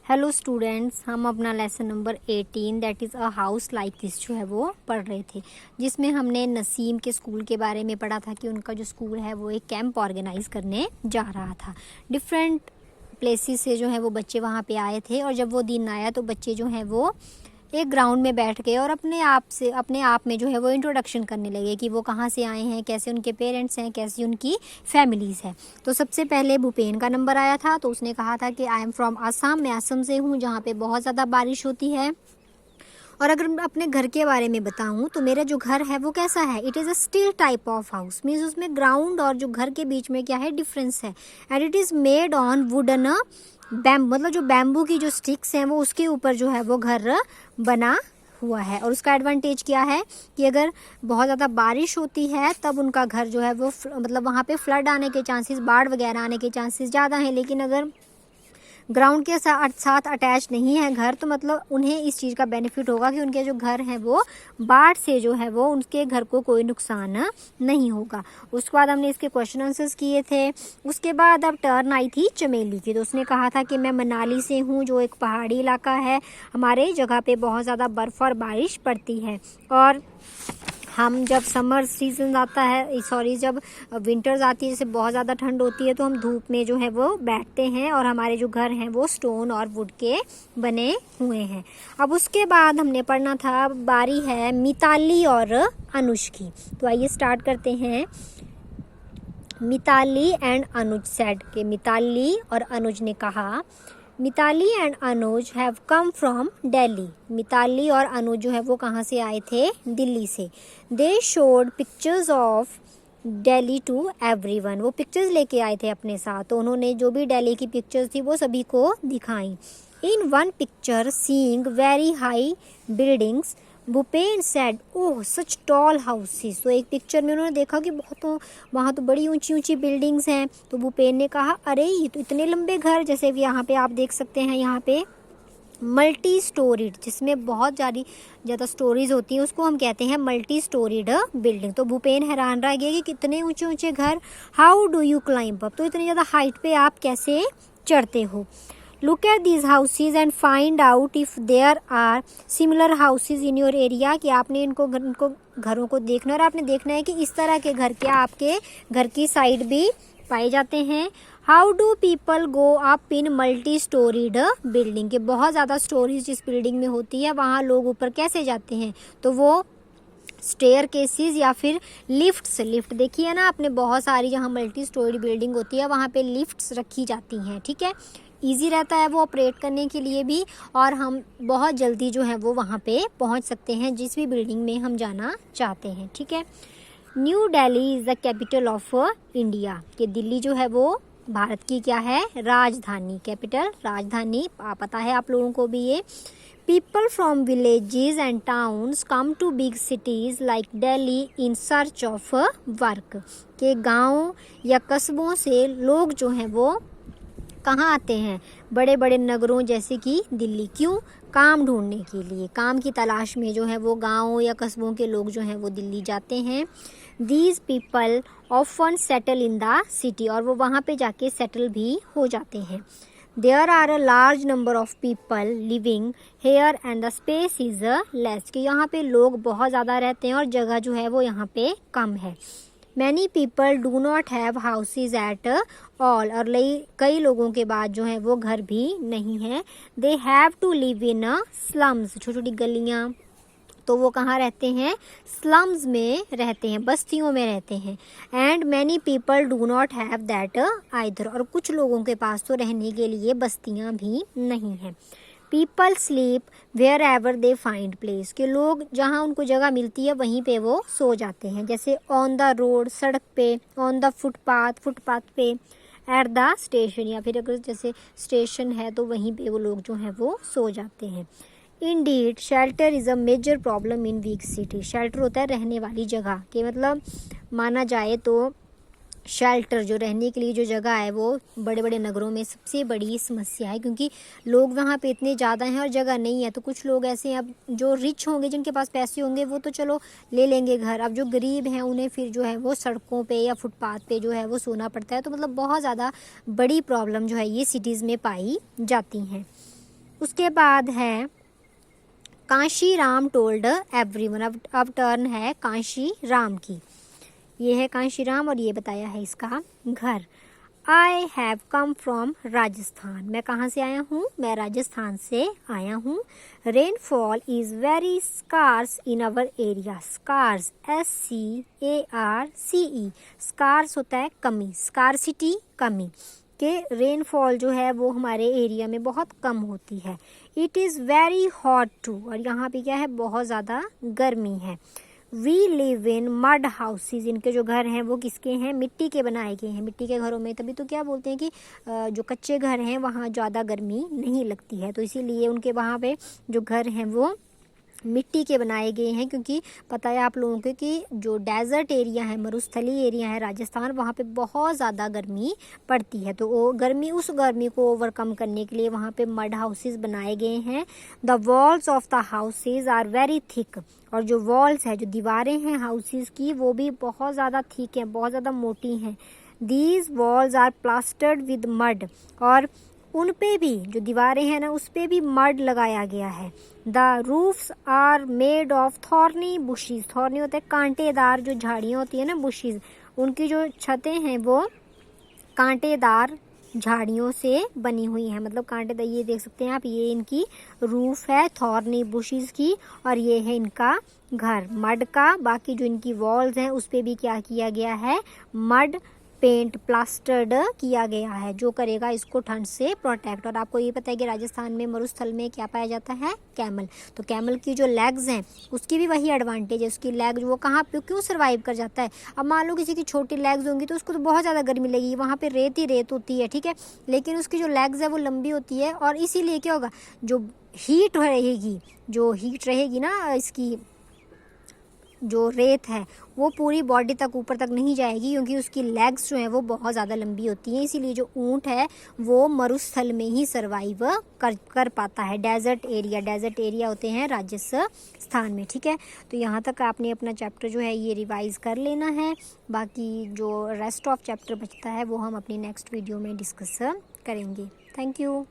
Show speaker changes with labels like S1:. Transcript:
S1: Hello students, हम अपना lesson number 18 that is a house like this जो है वो पढ़ रहे थे, जिसमें हमने नसीम के स्कूल के बारे में पढ़ा था कि उनका जो स्कूल है वो एक कैंप ऑर्गेनाइज करने जा रहा था। डिफरेंट प्लेसेस से जो है वो बच्चे वहाँ पे आए थे और जब वो दिन आया तो बच्चे जो हैं वो एक ग्राउंड में बैठ गए और अपने आप में जो है वो इंट्रोडक्शन करने लगे कि वो कहाँ से आए हैं, कैसे उनके पेरेंट्स हैं, कैसी उनकी फैमिलीज़ है। तो सबसे पहले भूपेन का नंबर आया था, तो उसने कहा था कि आई एम फ्रॉम आसाम, मैं असम से हूँ जहाँ पे बहुत ज़्यादा बारिश होती है। और अगर मैं अपने घर के बारे में बताऊँ तो मेरा जो घर है वो कैसा है, it is a steel type of house, means उसमें ग्राउंड और जो घर के बीच में क्या है डिफरेंस है। And it is made on wooden मतलब जो बैम्बू की जो स्टिक्स हैं वो उसके ऊपर जो है वो घर बना हुआ है। और उसका एडवांटेज क्या है कि अगर बहुत ज़्यादा बारिश होती है तब उनका घर जो है वो मतलब वहाँ पे फ्लड आने के चांसेस, बाढ़ वगैरह आने के चांसेस ज़्यादा हैं। लेकिन अगर ग्राउंड के साथ अटैच नहीं है घर तो मतलब उन्हें इस चीज़ का बेनिफिट होगा कि उनके जो घर हैं वो बाढ़ से जो है वो उनके घर को कोई नुकसान नहीं होगा। उसके बाद हमने इसके क्वेश्चन आंसर्स किए थे। उसके बाद अब टर्न आई थी चमेली की, तो उसने कहा था कि मैं मनाली से हूँ जो एक पहाड़ी इलाका है, हमारे जगह पे बहुत ज़्यादा बर्फ़ और बारिश पड़ती है और हम जब समर सीजन आता है जब विंटर्स आती है, जैसे बहुत ज़्यादा ठंड होती है तो हम धूप में जो है वो बैठते हैं और हमारे जो घर हैं वो स्टोन और वुड के बने हुए हैं। अब उसके बाद हमने पढ़ना था, बारी है मिताली और अनुज की। तो आइए स्टार्ट करते हैं। मिताली एंड अनुज सेड के मिताली और अनुज ने कहा, Mitali and Anuj have come from Delhi. Mitali और अनुज जो है वो कहाँ से आए थे, दिल्ली से। They showed pictures of Delhi to everyone, वो पिक्चर्स लेके आए थे अपने साथ, तो उन्होंने जो भी दिल्ली की पिक्चर्स थी वो सभी को दिखाई। In one picture seeing very high buildings, Bhupen said oh such tall houses. तो एक पिक्चर में उन्होंने देखा कि वहाँ तो बड़ी ऊंची ऊंची बिल्डिंग्स हैं। तो भूपेन ने कहा अरे ये तो इतने लंबे घर, जैसे कि यहाँ पे आप देख सकते हैं, यहाँ पे मल्टी स्टोरीड, जिसमें बहुत ज़्यादा स्टोरीज होती हैं उसको हम कहते हैं मल्टी स्टोरीड बिल्डिंग। तो भूपेन हैरान रह गया कि कितने ऊंचे ऊंचे घर, how do you climb up, तो इतनी ज़्यादा हाइट पे आप कैसे चढ़ते हो। Look at these houses and find out if there are similar houses in your area, कि आपने इनको घरों को देखना और आपने देखना है कि इस तरह के घर क्या आपके घर की साइड भी पाए जाते हैं। How do people go up in multi storeyed building, के बहुत ज़्यादा स्टोरीज जिस बिल्डिंग में होती है वहाँ लोग ऊपर कैसे जाते हैं, तो वो स्टेयर केसेस या फिर लिफ्ट देखिए ना आपने, बहुत सारी जहाँ मल्टी स्टोरी बिल्डिंग होती है वहाँ पे लिफ्ट्स रखी जाती हैं। ठीक है, ईजी रहता है वो ऑपरेट करने के लिए भी और हम बहुत जल्दी जो है वो वहाँ पे पहुँच सकते हैं जिस भी बिल्डिंग में हम जाना चाहते हैं। ठीक है, new Delhi is the capital of India, कि दिल्ली जो है वो भारत की क्या है, राजधानी, कैपिटल राजधानी, पता है आप लोगों को भी ये। People from villages and towns come to big cities like Delhi in search of work, के गांव या कस्बों से लोग जो हैं वो कहाँ आते हैं, बड़े बड़े नगरों जैसे कि दिल्ली, क्यों, काम ढूंढने के लिए, काम की तलाश में जो है वो गांव या कस्बों के लोग जो हैं वो दिल्ली जाते हैं। These people often settle in the city, और वो वहाँ पे जाके सेटल भी हो जाते हैं। There are a large number of people living here and the space is less, कि यहाँ पे लोग बहुत ज़्यादा रहते हैं और जगह जो है वो यहाँ पे कम है। Many people do not have houses at all, और कई लोगों के बाद जो है वो घर भी नहीं है। They have to live in slums, छोटी छोटी गलियाँ, तो वो कहाँ रहते हैं, स्लम्स में रहते हैं, बस्तियों में रहते हैं। And many people do not have that either, और कुछ लोगों के पास तो रहने के लिए बस्तियाँ भी नहीं हैं। People sleep wherever they find place, के लोग जहाँ उनको जगह मिलती है वहीं पे वो सो जाते हैं, जैसे ऑन द रोड, सड़क पे, ऑन द फुटपाथ पे, एट द स्टेशन, या फिर अगर जैसे स्टेशन है तो वहीं पे वो लोग जो हैं वो सो जाते हैं। Indeed shelter is a major problem in big city, shelter होता है रहने वाली जगह, के मतलब माना जाए तो शेल्टर जो रहने के लिए जो जगह है वो बड़े बड़े नगरों में सबसे बड़ी समस्या है, क्योंकि लोग वहाँ पे इतने ज़्यादा हैं और जगह नहीं है। तो कुछ लोग ऐसे हैं, अब जो रिच होंगे, जिनके पास पैसे होंगे, वो तो चलो ले लेंगे घर, अब जो गरीब हैं उन्हें फिर जो है वो सड़कों पे या फुटपाथ पे जो है वो सोना पड़ता है। तो मतलब बहुत ज़्यादा बड़ी प्रॉब्लम जो है ये सिटीज़ में पाई जाती हैं। उसके बाद है कांशी राम टोल्ड एवरीवन। अब टर्न है कांशी राम की। ये है कांशी राम और ये बताया है इसका घर। I have come from Rajasthan. मैं कहाँ से आया हूँ? मैं राजस्थान से आया हूँ। Rainfall is very scarce in our area. Scarce SCARCE। Scarce होता है कमी, स्कारसिटी कमी, के रेनफॉल जो है वो हमारे एरिया में बहुत कम होती है। It is very hot too. और यहाँ पे क्या है? बहुत ज़्यादा गर्मी है। We live in mud houses. इनके जो घर हैं वो किसके हैं? मिट्टी के बनाए गए हैं। मिट्टी के घरों में तभी तो क्या बोलते हैं कि जो कच्चे घर हैं वहाँ ज़्यादा गर्मी नहीं लगती है, तो इसीलिए उनके वहाँ पे जो घर हैं वो मिट्टी के बनाए गए हैं। क्योंकि पता है आप लोगों को कि जो डेजर्ट एरिया है, मरुस्थली एरिया है राजस्थान, वहाँ पे बहुत ज़्यादा गर्मी पड़ती है। तो वो गर्मी, उस गर्मी को ओवरकम करने के लिए वहाँ पे मड हाउसेस बनाए गए हैं। The walls of the houses are very thick. और जो वॉल्स है, जो दीवारें हैं हाउसेस की, वो भी बहुत ज़्यादा थिक हैं, बहुत ज़्यादा मोटी हैं। These walls are plastered with mud. और उन पे भी जो दीवारें हैं ना, उस पे भी मड लगाया गया है। The roofs are made of thorny bushes. Thorny होता है कांटेदार जो झाड़ियाँ होती है ना, बुशीज, उनकी जो छतें हैं वो कांटेदार झाड़ियों से बनी हुई है। मतलब कांटेदार, ये देख सकते हैं आप, ये इनकी रूफ है थॉर्नी बुशीज की, और ये है इनका घर मड का। बाकी जो इनकी वॉल्स हैं उस पे भी क्या किया गया है? मड पेंट प्लास्टर्ड किया गया है, जो करेगा इसको ठंड से प्रोटेक्ट। और आपको ये पता है कि राजस्थान में मरुस्थल में क्या पाया जाता है? कैमल। तो कैमल की जो लेग्स हैं उसकी भी वही एडवांटेज है। उसकी लेग वो कहाँ पे क्यों सर्वाइव कर जाता है? अब मान लो किसी की छोटी लेग्स होंगी तो उसको तो बहुत ज़्यादा गर्मी लगेगी, वहाँ पे रेत ही रेत होती है, ठीक है, लेकिन उसकी जो लेग्स है वो लंबी होती है, और इसीलिए क्या होगा? जो हीट रहेगी ना, इसकी जो रेत है वो पूरी बॉडी तक ऊपर तक नहीं जाएगी, क्योंकि उसकी लेग्स जो हैं वो बहुत ज़्यादा लंबी होती हैं। इसीलिए जो ऊंट है वो मरुस्थल में ही सर्वाइव कर पाता है। डेजर्ट एरिया होते हैं राजस्थान में, ठीक है। तो यहाँ तक आपने अपना चैप्टर जो है ये रिवाइज़ कर लेना है। बाकी जो रेस्ट ऑफ चैप्टर बचता है वो हम अपनी नेक्स्ट वीडियो में डिस्कस करेंगे। Thank you.